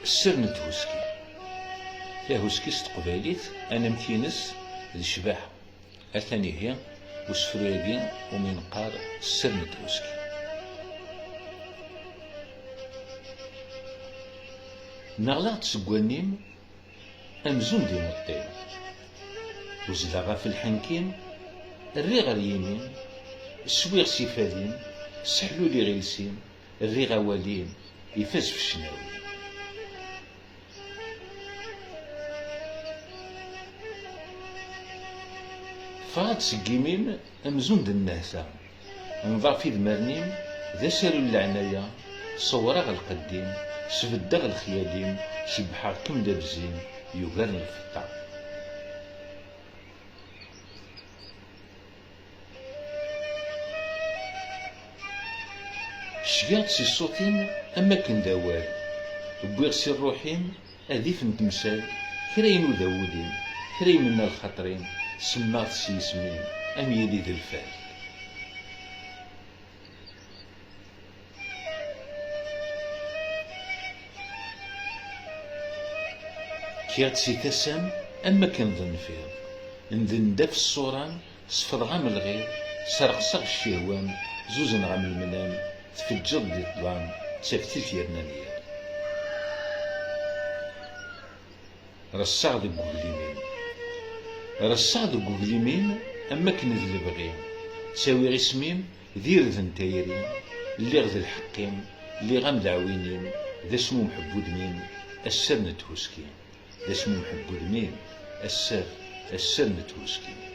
السر نتهوسكي تاهوسكي تقبايليت انا متينس ذي شباح اثاني هي وسفرياكي ومن قار السر نتهوسكي. نغلاط سكوانيم امزون دي مطيم وزلاغا في الحنكيم الريغ اليمين السويغ سيفادين السحلولي غيلسين الريغ والين يفاز في الشناوي. فغاد سكيميم امزون د النهسا نظر في ذمرنيم ذا سالو العناية صورا القديم سفدغ الخياليم شبحا كم دابزين يوغرن الفطا. شقات سي الصوتين اما كن دوال بويغ سي الروحين اذيف نتمثال كراين وداودين كراين من الخطرين سماغ سي اسمين ام يلي ذي الفال. كيات سي تسام اما كنظن فيه نذن داف الصوران صفر غام الغير سرقصغ الشهوان زوزن غام المنام تفجر دي الظلام تافتيت يرنانية رصاغ ذي قبليمين رصاغ ذي قبليمين اما كنذ البغيم تساوي غسميم ذير ذن تايرين اللي غذ الحقين اللي غام دعوينين ذا اسمو محبود مين السر نتهوسكي ذا اسمو محبود مين السر نتهوسكي.